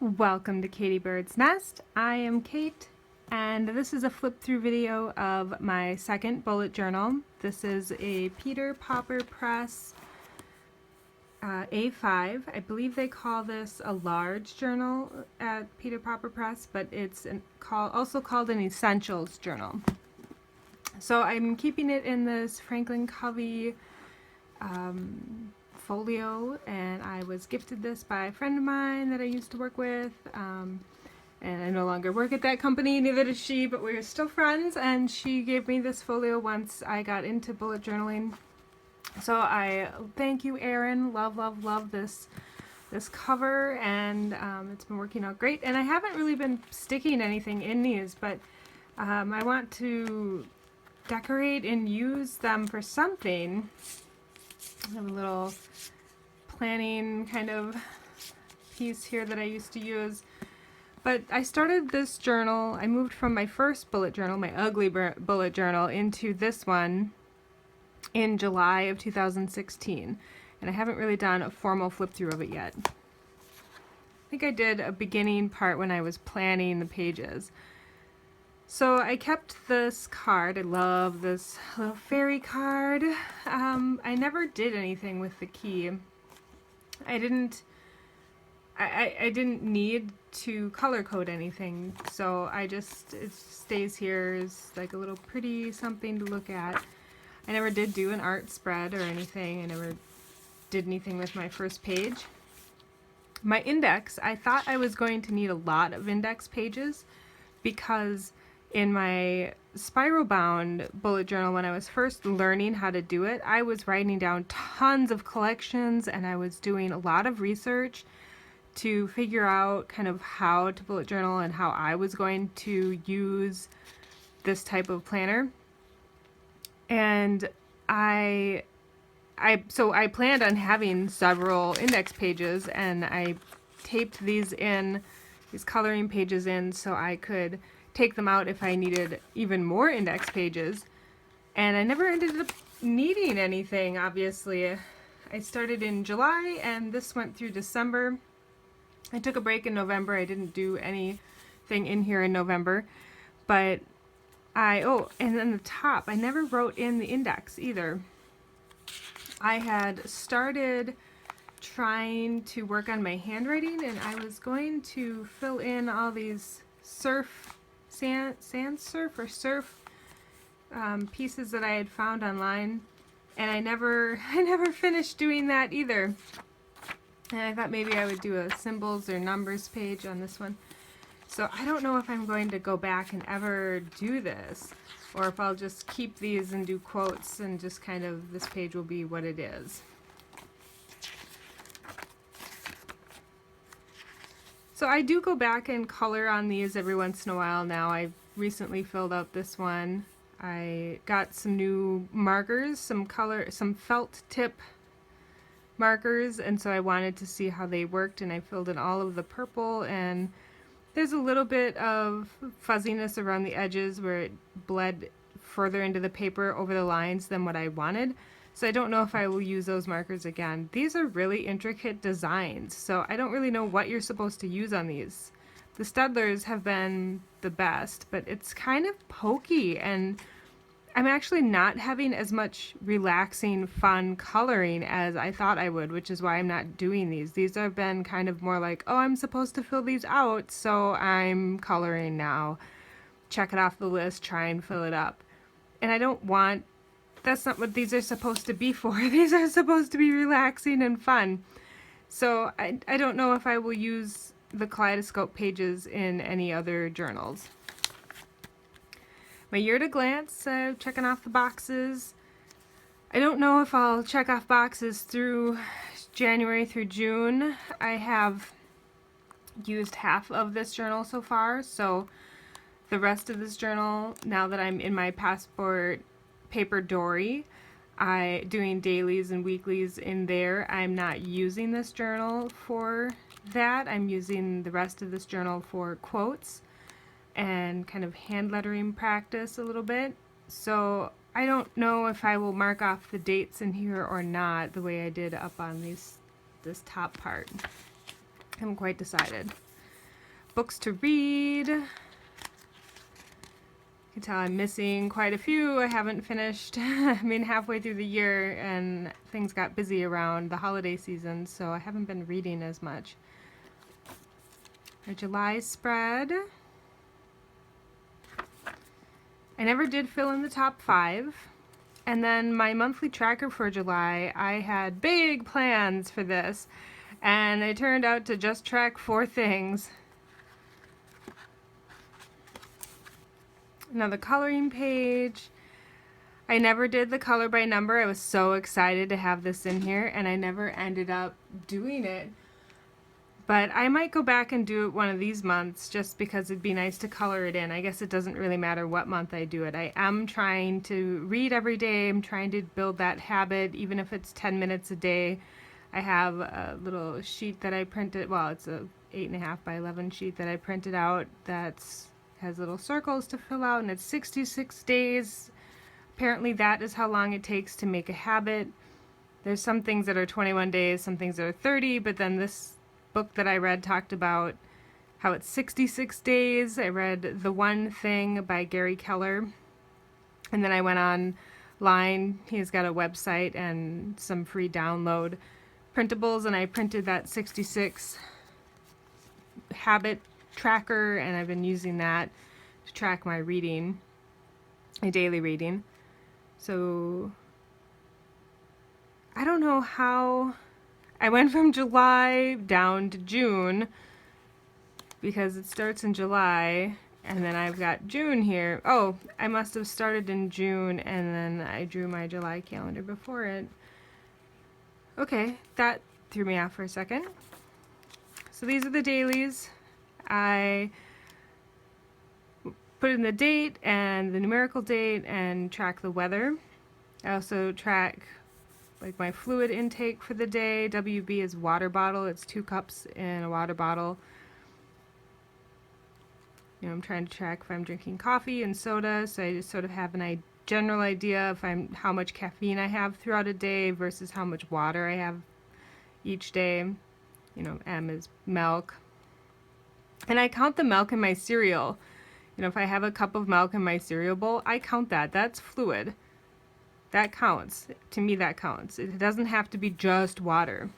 Welcome to Katie Bird's Nest. I am Kate, and this is a flip through video of my second bullet journal. This is a Peter Popper Press A5. I believe they call this a large journal at Peter Popper Press, but it's also called an Essentials journal. So I'm keeping it in this Franklin Covey folio, and I was gifted this by a friend of mine that I used to work with, and I no longer work at that company, neither does she, but we're still friends, and she gave me this folio once I got into bullet journaling. So I thank you, Erin. Love this cover, and it's been working out great. And I haven't really been sticking anything in these, but I want to decorate and use them for something. I have a little planning kind of piece here that I used to use. But I started this journal, I moved from my first bullet journal, my ugly bullet journal, into this one in July of 2016. And I haven't really done a formal flip through of it yet. I think I did a beginning part when I was planning the pages. So I kept this card. I love this little fairy card. I never did anything with the key. I didn't need to color code anything, so it stays here as like a little pretty something to look at. I never did do an art spread or anything. I never did anything with my first page. My index, I thought I was going to need a lot of index pages because in my spiral bound bullet journal, when I was first learning how to do it, I was writing down tons of collections and I was doing a lot of research to figure out kind of how to bullet journal and how I was going to use this type of planner. And so I planned on having several index pages, and I taped these coloring pages in so I could take them out if I needed even more index pages. And I never ended up needing anything, obviously. I started in July and this went through December. I took a break in November. I didn't do anything in here in November. But and then the top, I never wrote in the index either. I had started trying to work on my handwriting, and I was going to fill in all these sand surf pieces that I had found online, and I never finished doing that either. And I thought maybe I would do a symbols or numbers page on this one. So I don't know if I'm going to go back and ever do this, or if I'll just keep these and do quotes and just kind of, this page will be what it is. So I do go back and color on these every once in a while now. I've recently filled out this one. I got some new markers, some felt tip markers, and so I wanted to see how they worked, and I filled in all of the purple, and there's a little bit of fuzziness around the edges where it bled further into the paper over the lines than what I wanted. So I don't know if I will use those markers again. These are really intricate designs, so I don't really know what you're supposed to use on these. The Studlers have been the best, but it's kind of pokey, and I'm actually not having as much relaxing, fun coloring as I thought I would, which is why I'm not doing these. These have been kind of more like, oh, I'm supposed to fill these out, so I'm coloring now. Check it off the list, try and fill it up. And I don't want, that's not what these are supposed to be for. These are supposed to be relaxing and fun. So I don't know if I will use the kaleidoscope pages in any other journals. My year to glance, checking off the boxes. I don't know if I'll check off boxes through January through June. I have used half of this journal so far, so the rest of this journal, now that I'm in my passport paper dory, doing dailies and weeklies in there, I'm not using this journal for that. I'm using the rest of this journal for quotes and kind of hand lettering practice a little bit. So I don't know if I will mark off the dates in here or not the way I did up on this top part. I haven't quite decided. books to read. You can tell I'm missing quite a few. I haven't finished. I mean, halfway through the year and things got busy around the holiday season, so I haven't been reading as much. Our July spread. I never did fill in the top 5. And then my monthly tracker for July, I had big plans for this, and they turned out to just track 4 things. Another coloring page. I never did the color by number. I was so excited to have this in here, and I never ended up doing it. But I might go back and do it one of these months just because it'd be nice to color it in. I guess it doesn't really matter what month I do it. I am trying to read every day. I'm trying to build that habit, even if it's 10 minutes a day. I have a little sheet that I printed. Well, it's a 8.5 by 11 sheet that I printed out that's has little circles to fill out, and it's 66 days. Apparently that is how long it takes to make a habit. There's some things that are 21 days, some things that are 30, but then this book that I read talked about how it's 66 days. I read The One Thing by Gary Keller, and then I went online. He's got a website and some free download printables, and I printed that 66 habit tracker, and I've been using that to track my reading, my daily reading. So I don't know how I went from July down to June because it starts in July, and then I've got June here. Oh, I must have started in June and then I drew my July calendar before it. Okay, that threw me off for a second. So these are the dailies. I put in the date and the numerical date and track the weather. I also track like my fluid intake for the day. WB is water bottle. It's 2 cups in a water bottle. You know, I'm trying to track if I'm drinking coffee and soda, so I just sort of have an general idea if how much caffeine I have throughout a day versus how much water I have each day. You know, M is milk. And I count the milk in my cereal. You know, if I have a cup of milk in my cereal bowl, I count that. That's fluid. That counts. To me, that counts. It doesn't have to be just water.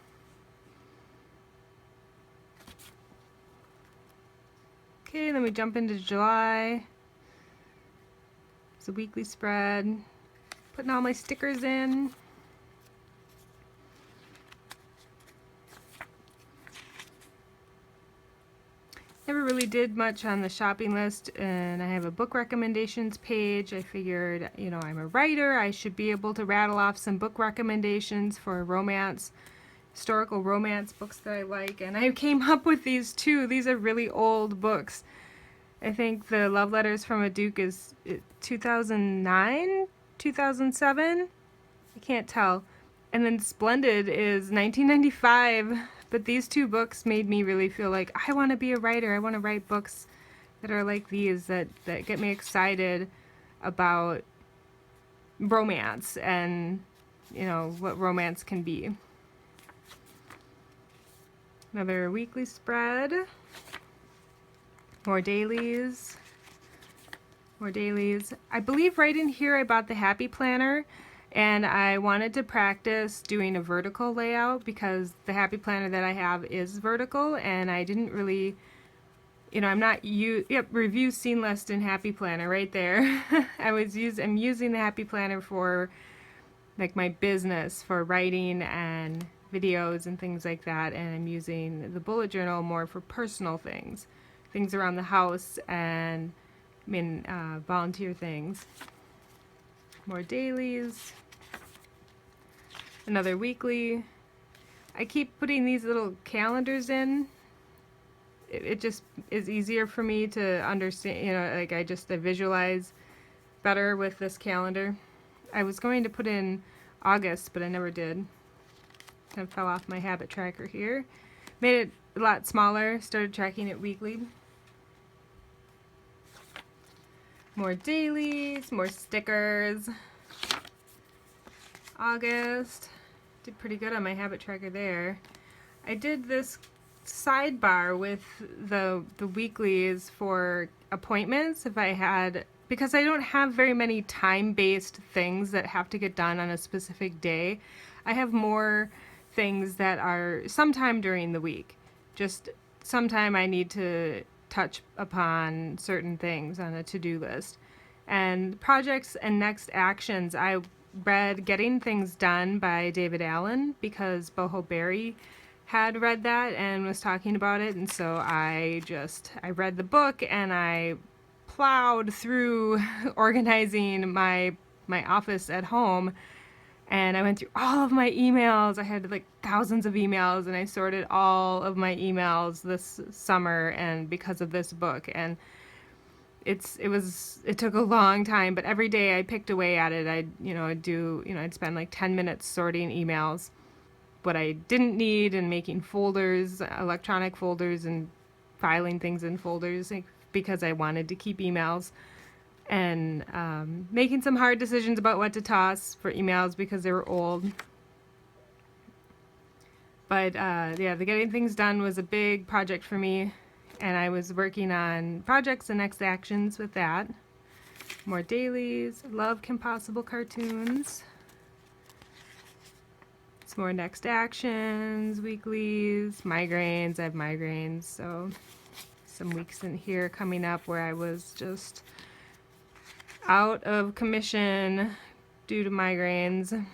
Okay, then we jump into July. It's a weekly spread. Putting all my stickers in. Never really did much on the shopping list, and I have a book recommendations page. I figured, you know, I'm a writer. I should be able to rattle off some book recommendations for romance, historical romance books that I like, and I came up with these 2. These are really old books. I think the Love Letters from a Duke is 2009, 2007? I can't tell. And then Splendid is 1995. But these 2 books made me really feel like I want to be a writer. I want to write books that are like these, that get me excited about romance and, you know, what romance can be. Another weekly spread. More dailies. More dailies. I believe right in here I bought the Happy Planner. And I wanted to practice doing a vertical layout because the Happy Planner that I have is vertical, and I didn't really, you know, I'm not review scene list in Happy Planner right there. I'm using the Happy Planner for like my business, for writing and videos and things like that, and I'm using the bullet journal more for personal things around the house and volunteer things. More dailies. Another weekly. I keep putting these little calendars in. It just is easier for me to understand, you know, like I visualize better with this calendar. I was going to put in August, but I never did. Kind of fell off my habit tracker here. Made it a lot smaller, started tracking it weekly. More dailies, more stickers. August, did pretty good on my habit tracker there. I did this sidebar with the weeklies for appointments if I had, because I don't have very many time-based things that have to get done on a specific day. I have more things that are sometime during the week. Just sometime I need to touch upon certain things on a to-do list. And projects and next actions, I read Getting Things Done by David Allen because Boho Berry had read that and was talking about it, and so I read the book and I plowed through organizing my office at home, and I went through all of my emails. I had like thousands of emails, and I sorted all of my emails this summer and because of this book. And it took a long time, but every day I picked away at it. I'd spend like 10 minutes sorting emails, what I didn't need, and making folders, electronic folders, and filing things in folders, like, because I wanted to keep emails, and making some hard decisions about what to toss for emails because they were old. But yeah, the Getting Things Done was a big project for me, and I was working on projects and next actions with that. More dailies. Love Kim Possible cartoons. Some more next actions, weeklies, migraines. I have migraines, so some weeks in here coming up where I was just out of commission due to migraines.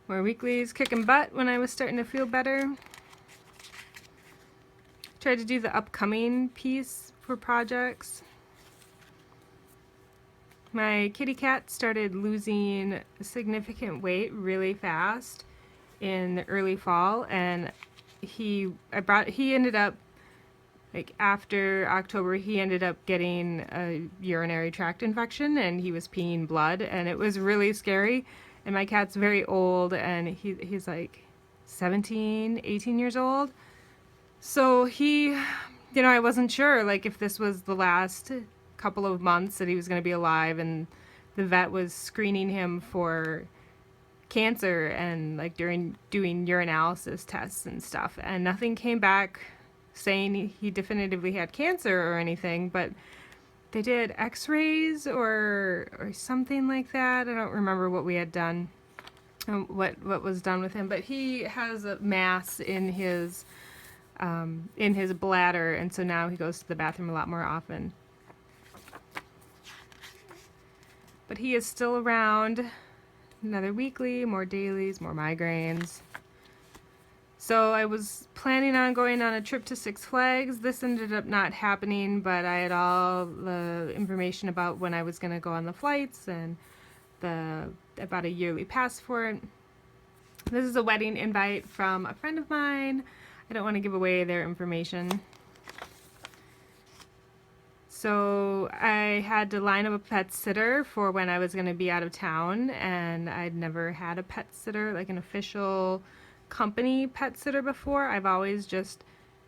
More weeklies, kicking butt when I was starting to feel better. Tried to do the upcoming piece for projects. My kitty cat started losing significant weight really fast in the early fall, and he ended up, like, after October, he ended up getting a urinary tract infection, and he was peeing blood, and it was really scary. And my cat's very old, and he's like 17, 18 years old. So I wasn't sure, like, if this was the last couple of months that he was going to be alive, and the vet was screening him for cancer and, like, during doing urinalysis tests and stuff, and nothing came back saying he definitively had cancer or anything, but they did x-rays or something like that. I don't remember what we had done, what was done with him, but he has a mass in his bladder, and so now he goes to the bathroom a lot more often. But he is still around. Another weekly, more dailies, more migraines. So I was planning on going on a trip to Six Flags. This ended up not happening, but I had all the information about when I was going to go on the flights and about a yearly pass for it. This is a wedding invite from a friend of mine. I don't want to give away their information. So I had to line up a pet sitter for when I was going to be out of town, and I'd never had a pet sitter, like an official company pet sitter, before. I've always just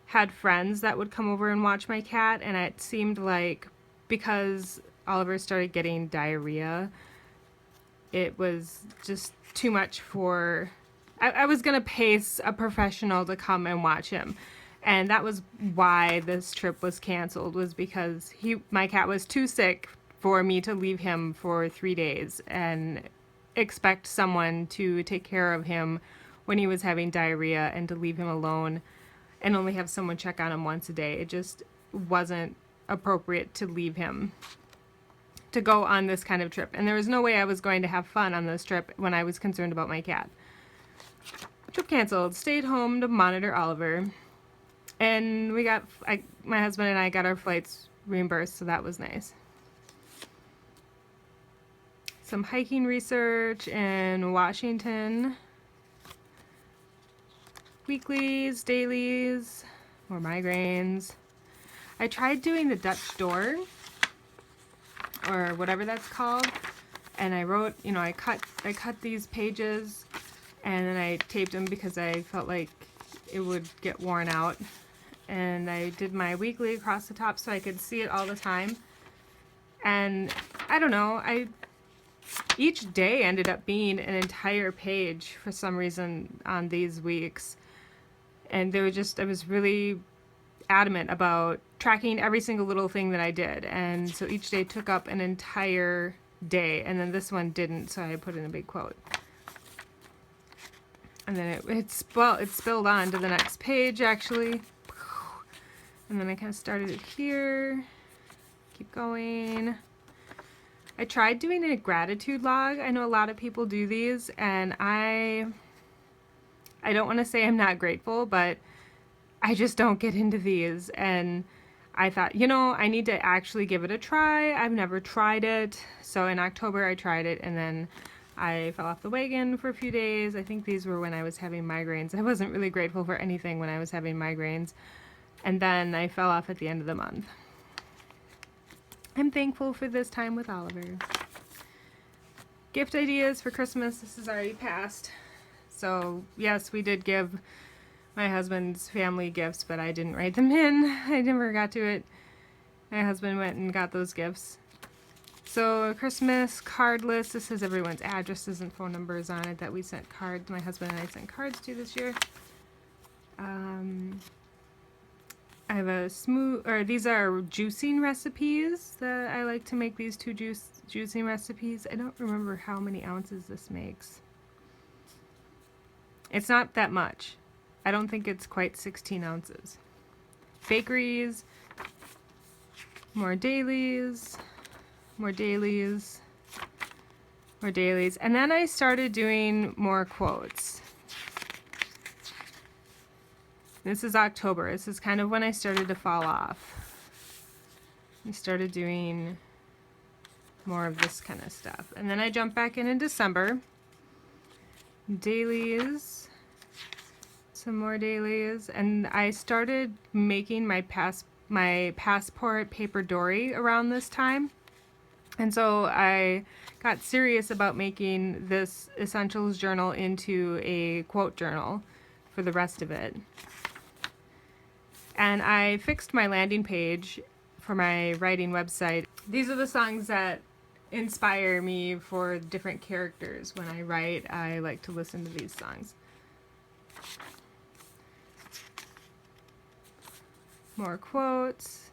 had friends that would come over and watch my cat, and it seemed like because Oliver started getting diarrhea, it was just too much for... I was going to pay a professional to come and watch him. And that was why this trip was canceled, was because my cat was too sick for me to leave him for 3 days and expect someone to take care of him when he was having diarrhea, and to leave him alone and only have someone check on him once a day. It just wasn't appropriate to leave him to go on this kind of trip. And there was no way I was going to have fun on this trip when I was concerned about my cat. Trip canceled. Stayed home to monitor Oliver. And my husband and I got our flights reimbursed, so that was nice. Some hiking research in Washington. Weeklies, dailies, more migraines. I tried doing the Dutch door, or whatever that's called, and I wrote, I cut these pages, and then I taped them because I felt like it would get worn out. And I did my weekly across the top so I could see it all the time. And I don't know, each day ended up being an entire page for some reason on these weeks. And I was really adamant about tracking every single little thing that I did. And so each day took up an entire day, and then this one didn't, so I put in a big quote. And then it spilled on to the next page, actually. And then I kind of started it here. Keep going. I tried doing a gratitude log. I know a lot of people do these, and I don't want to say I'm not grateful, but I just don't get into these. And I thought, I need to actually give it a try. I've never tried it. So in October I tried it, and then I fell off the wagon for a few days. I think these were when I was having migraines. I wasn't really grateful for anything when I was having migraines. And then I fell off at the end of the month. I'm thankful for this time with Oliver. Gift ideas for Christmas. This is already passed. So yes, we did give my husband's family gifts, but I didn't write them in. I never got to it. My husband went and got those gifts. So a Christmas card list. This has everyone's addresses and phone numbers on it that we sent cards. My husband and I sent cards to this year. I have these are juicing recipes that I like to make, these two juicing recipes. I don't remember how many ounces this makes. It's not that much. I don't think it's quite 16 ounces. Bakeries, more dailies, more dailies, more dailies. And then I started doing more quotes. This is October. This is kind of when I started to fall off. I started doing more of this kind of stuff. And then I jumped back in December. Dailies. Some more dailies. And I started making my passport paper dory around this time. And so I got serious about making this essentials journal into a quote journal for the rest of it. And I fixed my landing page for my writing website. These are the songs that inspire me for different characters. When I write, I like to listen to these songs. More quotes.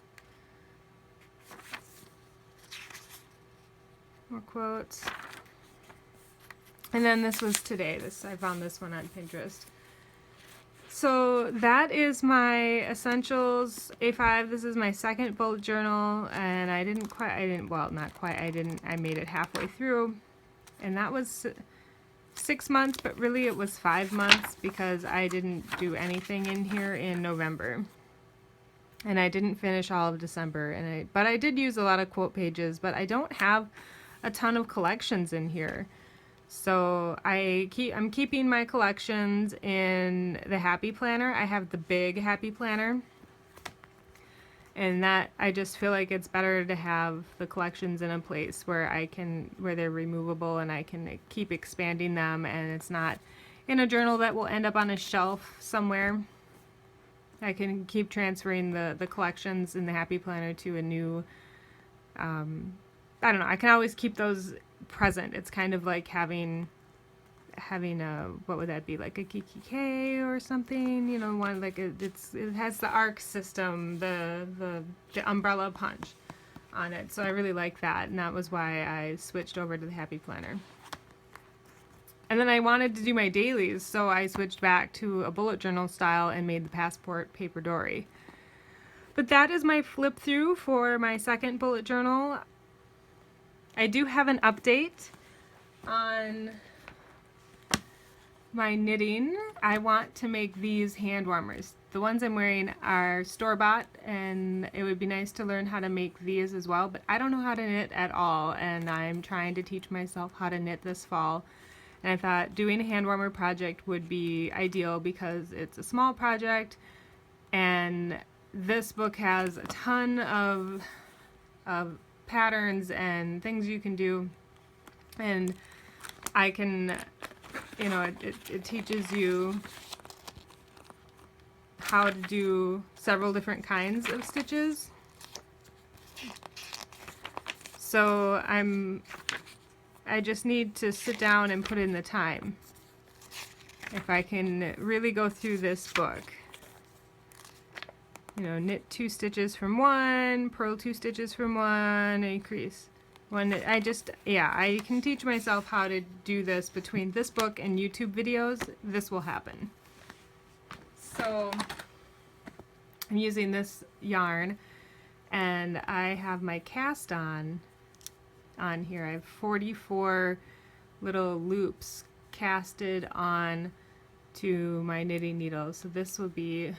More quotes. And then this was today. I found this one on Pinterest. So that is my Essentials A5. This is my second bullet journal, and I made it halfway through, and that was 6 months, but really it was 5 months because I didn't do anything in here in November. And I didn't finish all of December, but I did use a lot of quote pages, but I don't have a ton of collections in here. So I'm keeping my collections in the Happy Planner. I have the big Happy Planner, and that I just feel like it's better to have the collections in a place where they're removable and I can keep expanding them, and it's not in a journal that will end up on a shelf somewhere. I can keep transferring the collections in the Happy Planner to a new, I don't know, I can always keep those present. It's kind of like having a, what would that be, like a KKK or something, one like it has the arc system, the umbrella punch on it. So I really like that, and that was why I switched over to the Happy Planner. And then I wanted to do my dailies, so I switched back to a bullet journal style and made the passport paper dory. But that is my flip through for my second bullet journal. I do have an update on my knitting. I want to make these hand warmers. The ones I'm wearing are store-bought, and it would be nice to learn how to make these as well, but I don't know how to knit at all, and I'm trying to teach myself how to knit this fall. And I thought doing a hand warmer project would be ideal because it's a small project, and this book has a ton of patterns and things you can do, and I can, it teaches you how to do several different kinds of stitches. So I just need to sit down and put in the time. If I can really go through this book, you know, knit 2 stitches from one, purl 2 stitches from one, increase one. I just, yeah, I can teach myself how to do this between this book and YouTube videos. This will happen. So I'm using this yarn, and I have my cast on here. I have 44 little loops casted on to my knitting needle. So this will be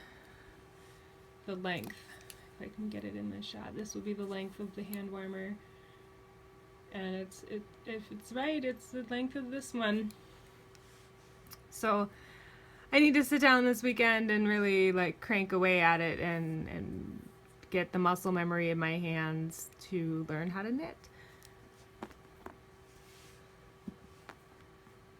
the length. If I can get it in this shot, this will be the length of the hand warmer. And if it's right, it's the length of this one. So I need to sit down this weekend and really like crank away at it and get the muscle memory in my hands to learn how to knit.